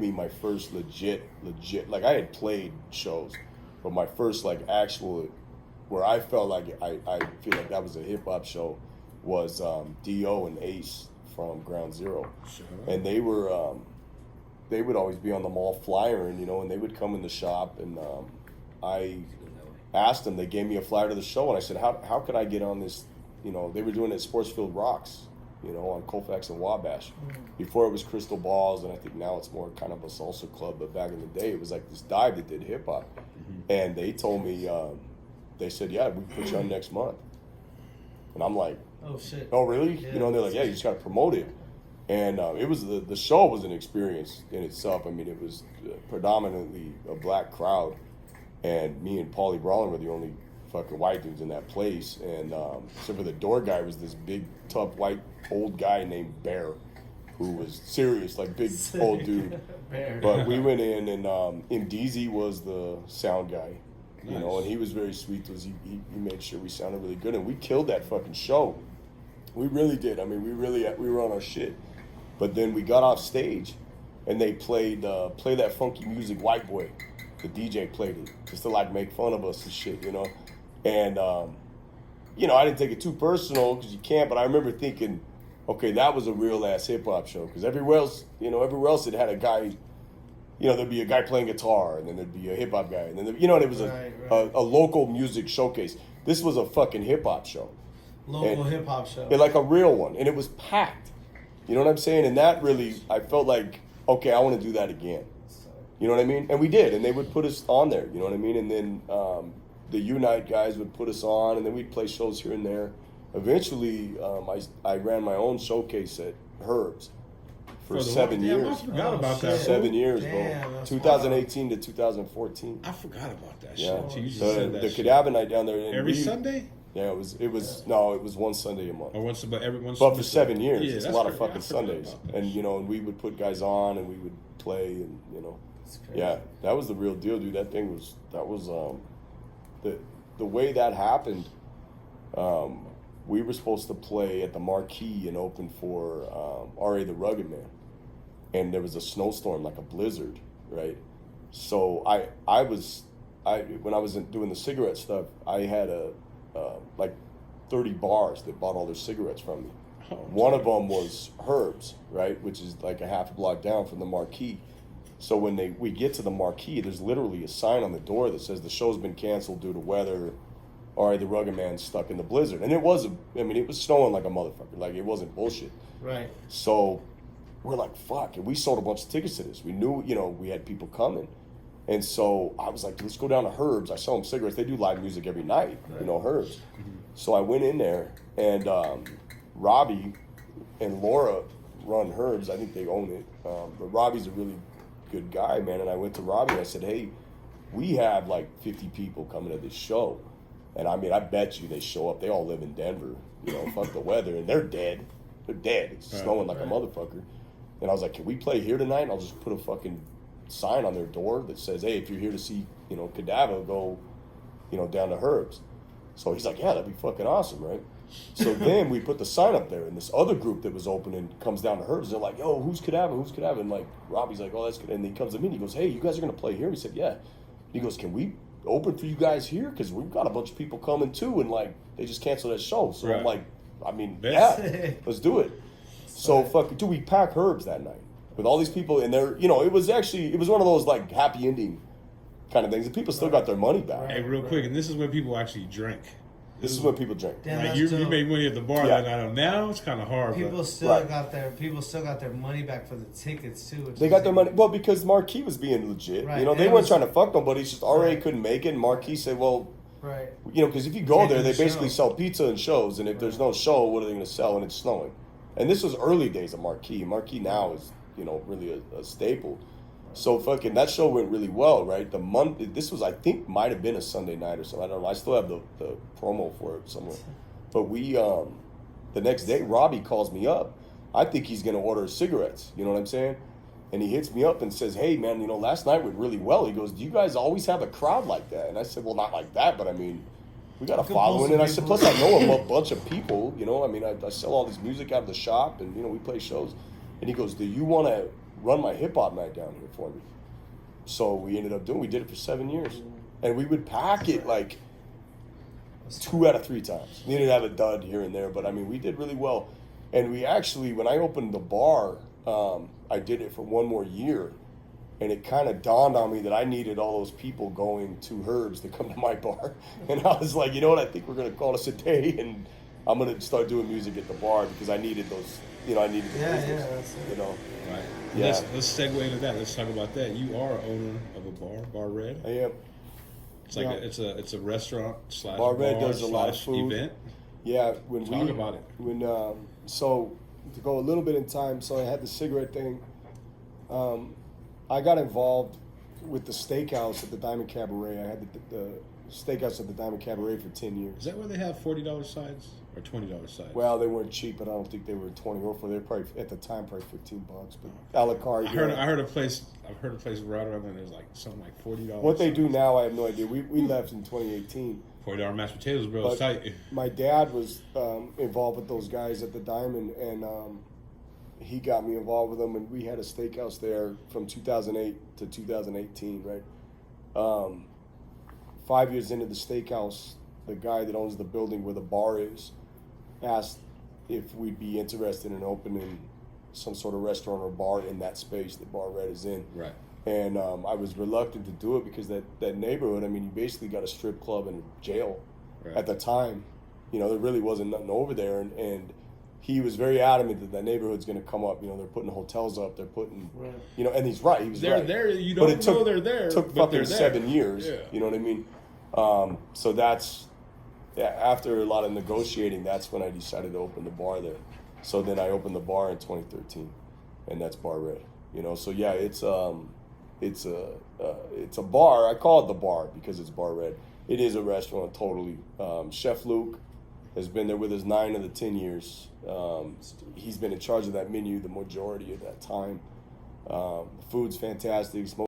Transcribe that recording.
me my first legit, like I had played shows, but my first like actual, where I felt like I feel like that was a hip hop show, was Dio and Ace from Ground Zero, and they would always be on the mall flyering, and they would come in the shop, and I asked them, they gave me a flyer to the show, and I said, how could I get on this? They were doing it at Sportsfield Rocks, on Colfax and Wabash. Before it was Crystal Balls, and I think now it's more kind of a salsa club, but back in the day, it was like this dive that did hip hop. And they told me, they said, yeah, we can put you on next month. And I'm like, oh shit. Oh really? Yeah. And they're like, yeah, you just got to promote it. And it was the show was an experience in itself. I mean, it was predominantly a black crowd, and me and Paulie Brawlin were the only fucking white dudes in that place. And except for the door guy was this big, tough, white, old guy named Bear, who was serious, like big old dude. Bear. But we went in, and Mdeezy was the sound guy, and he was very sweet. He made sure we sounded really good, and we killed that fucking show. We really did. I mean, we were on our shit. But then we got off stage, and they played Play That Funky Music, White Boy. The DJ played it just to like make fun of us and shit, And I didn't take it too personal because you can't. But I remember thinking, okay, that was a real ass hip hop show, because everywhere else it had a guy. There'd be a guy playing guitar, and then there'd be a hip hop guy, and then it was a local music showcase. This was a fucking hip hop show. Local hip hop show. Like a real one, and it was packed. You know what I'm saying? And that really, I felt like, okay, I want to do that again. You know what I mean? And we did, and they would put us on there. You know what I mean? And then the Unite guys would put us on, and then we'd play shows here and there. Eventually, I ran my own showcase at Herb's for 7 years. I forgot about that. 7 years, Damn, bro. that's 2018 to 2014. I forgot about that Yeah. shit. You just So said that the shit. Cadava night down there. And Every Sunday? Yeah, it was one Sunday a month. Or once, but every once. But for 7 years, Yeah, it's a that's lot of crazy. fucking I forgot Sundays. about that And shit. and we would put guys on, and we would play, and It's crazy. yeah, that was the real deal, dude. That was the way that happened. We were supposed to play at the Marquee and open for R.A. the Rugged Man, and there was a snowstorm, like a blizzard, right? So when I was doing the cigarette stuff, I had like 30 bars that bought all their cigarettes from me. Oh, One of them was Herb's, right, which is like a half a block down from the Marquee. So when we get to the Marquee, there's literally a sign on the door that says the show's been canceled due to weather. All right, the Rugged Man's stuck in the blizzard. And it was snowing like a motherfucker. Like, it wasn't bullshit. Right. So we're like, fuck. And we sold a bunch of tickets to this. We knew, we had people coming. And so I was like, let's go down to Herb's. I sell them cigarettes. They do live music every night, Herb's. So I went in there, and Robbie and Laura run Herb's. I think they own it. But Robbie's a really good guy, man. And I went to Robbie and I said, hey, we have like 50 people coming to this show. And I mean, I bet you they show up. They all live in Denver, fuck the weather. And they're dead. They're dead. It's snowing like a motherfucker. And I was like, can we play here tonight? And I'll just put a fucking sign on their door that says, hey, if you're here to see, Cadava, go, down to Herb's. So he's like, yeah, that'd be fucking awesome, right? So then we put the sign up there, and this other group that was opening comes down to Herb's. They're like, yo, who's Cadava? And like, Robbie's like, oh, that's good. And he comes to me and he goes, hey, you guys are going to play here? We said, yeah. He goes, can we open for you guys here? Because we've got a bunch of people coming too, and like, they just canceled that show. So I'm like, yeah, let's do it. So fucking, dude, we packed Herb's that night with all these people, and they're, it was one of those like happy ending kind of things, and people still got their money back. Hey, real quick, and this is when people actually drink. This is when people drink. Damn, Like you made money at the bar that night. Now it's kind of hard. People still got their money back for the tickets too. They got their money, well, because Marquee was being legit. Right. They weren't trying to fuck nobody. It's just RA couldn't make it, and Marquee said, well, right. Because if you go there, they the basically show. sell pizza and shows, and if there's no show, what are they going to sell? And it's snowing. And this was early days of Marquee. Marquee now is, really a staple. So fucking that show went really well, right? This was, I think, might have been a Sunday night or something. I don't know. I still have the promo for it somewhere. But we, the next day, Robbie calls me up. I think he's gonna order cigarettes. You know what I'm saying? And he hits me up and says, "Hey man, last night went really well." He goes, "Do you guys always have a crowd like that?" And I said, "Well, not like that, but I mean, we got a following." And I said, "Plus, I know a bunch of people. I sell all this music out of the shop, and we play shows." And he goes, "Do you want to run my hip hop night down here for me. So we ended up we did it for 7 years. And we would pack it like 2 out of 3 times. We didn't have a dud here and there, but I mean, we did really well. And we actually, when I opened the bar, I did it for 1 more year. And it kind of dawned on me that I needed all those people going to Herbs to come to my bar. And I was like, you know what, I think we're going to call this a day, and I'm going to start doing music at the bar because I needed those, I needed the business, that's it. Right. Yeah. Let's segue into that. Let's talk about that. You are owner of a Bar Red. I am. It's like it's a restaurant slash Bar Red does a lot of food. Event. Yeah, Talk about it. So to go a little bit in time, so I had the cigarette thing. I got involved with the steakhouse at the Diamond Cabaret. I had the steakhouse at the Diamond Cabaret for 10 years. Is that where they have $40 sides or $20 sides? Well, they weren't cheap, but I don't think they were 20 or 40. They were probably at the time probably $15. But a la carte. I heard a place right around there. There's like something like $40. What they do now, I have no idea. We left in 2018. $40 mashed potatoes, bro. It's tight. My dad was involved with those guys at the Diamond, and he got me involved with them, and we had a steakhouse there from 2008 to 2018, right? 5 years into the steakhouse, the guy that owns the building where the bar is asked if we'd be interested in opening some sort of restaurant or bar in that space that Bar Red is in. Right. And I was reluctant to do it because that neighborhood, I mean, you basically got a strip club and a jail at the time. There really wasn't nothing over there. And he was very adamant that neighborhood's going to come up. They're putting hotels up. They're putting, and he's right. He was they're right. there. You don't know they're there. It took but fucking 7 years. Yeah. You know what I mean? So that's, after a lot of negotiating, that's when I decided to open the bar there. So then I opened the bar in 2013, and that's Bar Red. So yeah, it's a bar. I call it the bar because it's Bar Red. It is a restaurant, totally. Chef Luke has been there with us 9 of the 10 years. He's been in charge of that menu the majority of that time. Food's fantastic.